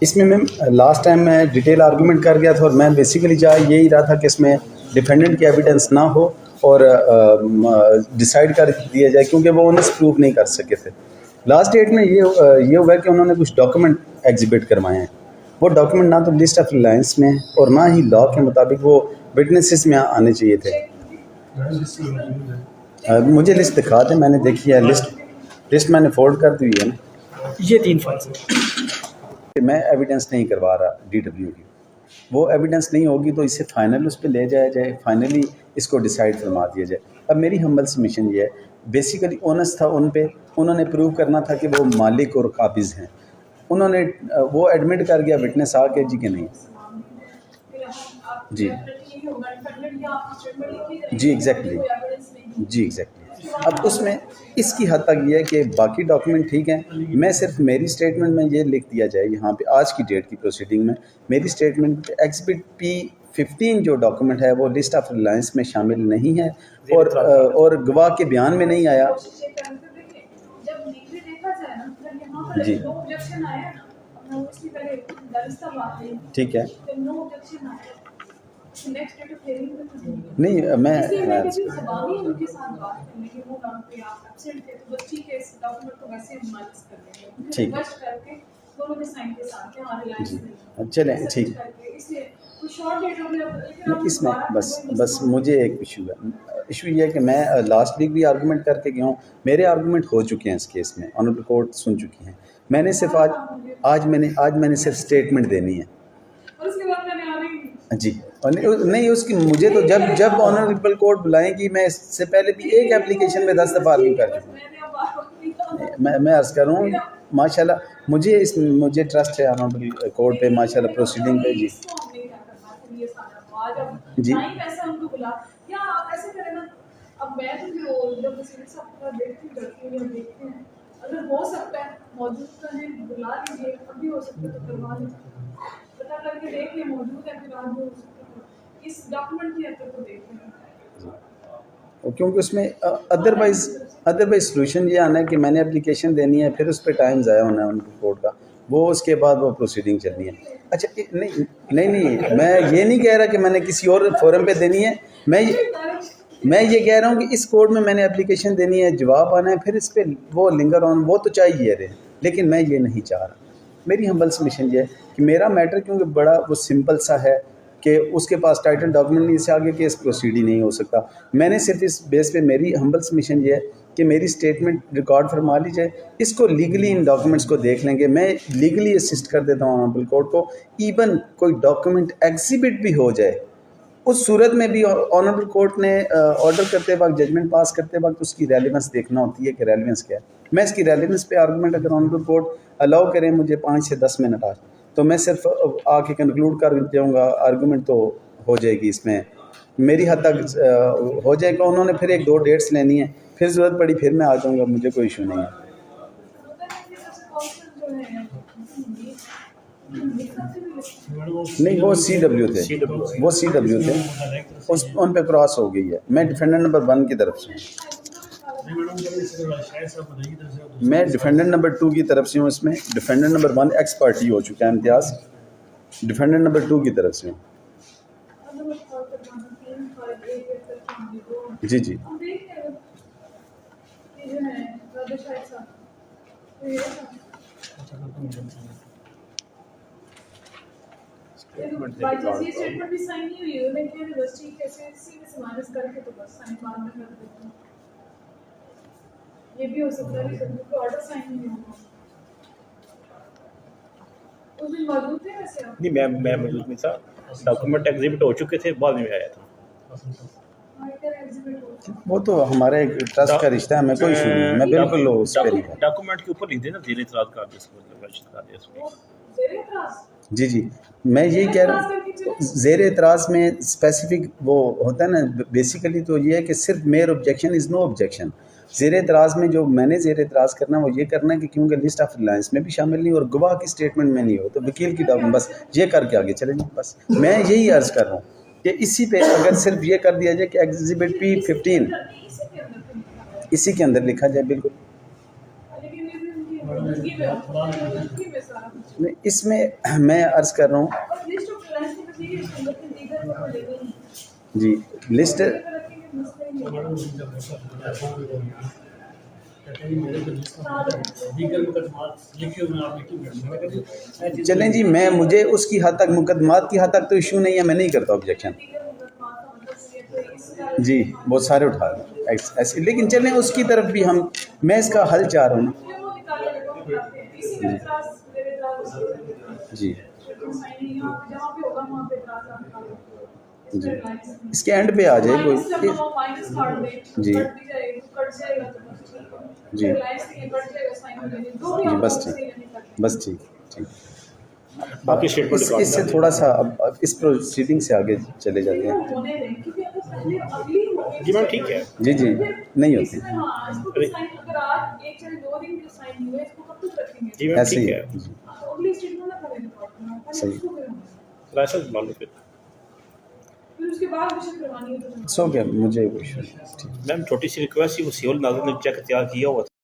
इसमें ma'am last time मैं detail argument कर गया था और मैं बेसिकली चाह यही रहा था कि इसमें डिफेंडेंट की एविडेंस ना हो और डिसाइड कर दिया जाए, क्योंकि वो ऑनेस्ट प्रूव नहीं कर सके थे। लास्ट डेट में ये हुआ है कि उन्होंने कुछ डॉक्यूमेंट एग्जिबिट करवाए हैं। वो डॉक्यूमेंट ना तो लिस्ट ऑफ रिलायंस में और ना ही लॉ के मुताबिक वो विटनेसेस में आने चाहिए थे। मुझे लिस्ट दिखा दें, मैंने देखी है लिस्ट मैंने फोल्ड कर दी है ना। ये 3 फाइल्स मैं एविडेंस नहीं करवा रहा डीडब्ल्यू की, वो एविडेंस नहीं होगी तो इसे फाइनल उस पर ले जाया जाए, फाइनली इसको डिसाइड फरमा दिया जाए। अब मेरी हम्बल सबमिशन ये है, बेसिकली ओनस था उन पे, उन्होंने प्रूव करना था कि वो मालिक और काबिज हैं। उन्होंने वो एडमिट कर गया विटनेस आके जी कि नहीं जी जी एग्जैक्टली जी एग्जैक्टली। अब उसमें इसकी हद तक ये है कि बाकी डॉक्यूमेंट ठीक हैं, मैं सिर्फ मेरी स्टेटमेंट में ये लिख दिया जाए यहाँ पे आज की डेट की प्रोसीडिंग में मेरी स्टेटमेंट एग्जिबिट P15 जो डॉक्यूमेंट है वो लिस्ट ऑफ रिलायंस में शामिल नहीं है और गवाह के बयान में नहीं आया। जी ठीक है, नहीं मैं ठीक जी चलें ठीक। इसमें बस मुझे एक इशू ये है कि मैं लास्ट वीक भी आर्गूमेंट करके गया हूँ, मेरे आर्गूमेंट हो चुके हैं इस केस में, ऑनरेबल कोर्ट सुन चुकी हैं। मैंने सिर्फ आज मैंने सिर्फ स्टेटमेंट देनी है जी। और नहीं उसकी मुझे तो जब ऑनरेबल कोर्ट बुलाएंगी, मैं इससे पहले भी एक एप्लीकेशन में 10 दफ़ा आर्ग्यू कर चुका हूँ। मैं अर्ज़ कर रहा हूँ माशाल्लाह मुझे ट्रस्ट है ऑनरेबल कोर्ट पे, माशाल्लाह प्रोसीडिंग पे जी जी अब मैं तो जब अगर हो सकता है मौजूद है बुला लीजिए, अभी हो सकता है तो करवा लीजिए, पता करके देख ले मौजूद है, फिर आज हो सकता है इस डॉक्यूमेंट की हद तक को देख लें, क्योंकि उसमें अदरवाइज सोल्यूशन ये आना है कि मैंने एप्लीकेशन देनी है, फिर उस पर टाइम ज़ाया होना है उनकी कोर्ट का, वो उसके बाद वो प्रोसीडिंग चलनी है। अच्छा नहीं मैं ये नहीं कह रहा कि मैंने किसी और फोरम पे देनी है, मैं ये कह रहा हूँ कि इस कोर्ट में मैंने एप्लीकेशन देनी है, जवाब आना है, फिर इस पर वो लिंगर ऑन वो तो चाहिए रहे, लेकिन मैं ये नहीं चाह रहा। मेरी हम्बल सबमिशन ये है कि मेरा मैटर क्योंकि बड़ा वो सिंपल सा है कि उसके पास टाइटल डॉक्यूमेंट नहीं, इससे आगे केस प्रोसीड ही नहीं हो सकता। मैंने सिर्फ इस बेस पे मेरी हम्बल सबमिशन ये है कि मेरी स्टेटमेंट रिकॉर्ड फरमा ली जाए, इसको लीगली इन डॉक्यूमेंट्स को देख लेंगे, मैं लीगली असिस्ट कर देता हूँ ऑनरेबल कोर्ट को। इवन कोई डॉक्यूमेंट एग्जिबिट भी हो जाए उस सूरत में भी ऑनरेबल कोर्ट ने ऑर्डर करते वक्त, जजमेंट पास करते वक्त उसकी रेलिवेंस देखना होती है कि रेलिवेंस क्या है। मैं इसकी रेलिवेंस पे आर्गूमेंट अगर ऑनरेबल कोर्ट अलाउ करें मुझे 5 से 10 मिनट आज, तो मैं सिर्फ आके कंक्लूड कर जाऊँगा, आर्गूमेंट तो हो जाएगी, इसमें मेरी हद तक हो जाएगा। उन्होंने फिर 1-2 डेट्स लेनी है, फिर ज़रूरत पड़ी फिर मैं आ जाऊँगा, मुझे कोई इशू नहीं है। नहीं वो CW थे, वो CW थे, उन पे क्रॉस हो गई है। मैं डिफेंडेंट नंबर 1 की तरफ से हूँ, मैं डिफेंडेंट नंबर 2 की तरफ से हूँ। इसमें डिफेंडेंट नंबर 1 एक्स पार्टी हो चुका है इम्तियाज़, डिफेंडेंट नंबर 2 की तरफ से हूँ जी जी। स्टेटमेंट भी साइन नहीं हुई है, लेकिन बस ठीक है से माइनस करके तो बस साइन बाद में कर देते हैं। ये भी हो सकता है कि ऑर्डर साइन नहीं होगा। उस दिन मौजूद थे वैसे आप? नहीं मैं मौजूद नहीं था, डॉक्यूमेंट एग्जिबिट हो चुके थे, बाद में आया था। वो तो हमारा एक ट्रस्ट का रिश्ता है, मैं कोई इशू नहीं, मैं बिल्कुल उस पे नहीं। डॉक्यूमेंट के ऊपर लिख देना ज़ेर इतराज़ का जी जी। मैं यही कह रहा हूँ ज़ेर एतराज़ में स्पेसिफिक वो होता है ना, बेसिकली तो ये है कि सिर्फ mere objection is no objection. ज़ेर एतराज़ में जो मैंने ज़ेर एतराज़ करना वो ये करना है कि क्योंकि लिस्ट ऑफ रिलायंस में भी शामिल नहीं और गवाह की स्टेटमेंट में नहीं हो तो वकील की डॉक्यूमेंट, बस ये करके आगे चले जाए। बस मैं यही अर्ज़ कर रहा हूँ कि इसी पे अगर सिर्फ ये कर दिया जाए कि एग्जिबिट P15 इसी के अंदर लिखा जाए, बिल्कुल गिव है सारा कुछ। नहीं, इसमें मैं अर्ज़ कर रहा हूँ और लिस्ट ऑफ क्लाइंट्स की प्रोसीजर इसके अंदर के लीगल को लेगा ही जी लिस्ट रखेंगे मसला ही नहीं। चलें जी, मैं मुझे उसकी हद तक मुकदमात की हद तक तो इशू नहीं है, मैं नहीं करता ऑब्जेक्शन जी, बहुत सारे उठा रहे हैं ऐसे, लेकिन चलें उसकी तरफ भी हम, मैं इसका हल चाह रहा हूँ जी जी, इसके एंड पे आ जाए कोई जी जी जी, बस ठीक ठीक। बाकी स्टेटमेंट इससे थोड़ा सा अब इस प्रोसीडिंग से आगे चले जाते हैं जी मैम ठीक है। जी जी, नहीं होती जी मैम ऐसे ठीक ही है। जी, सही लाइसेंस मान लो फिर। फिर उसके बाद विषय करवानी है तो सो क्या मुझे कोई इशू नहीं ठीक। मैम छोटी सी रिक्वेस्ट थी, वो सिविल नाज़िम ने चेक तैयार किया हुआ था।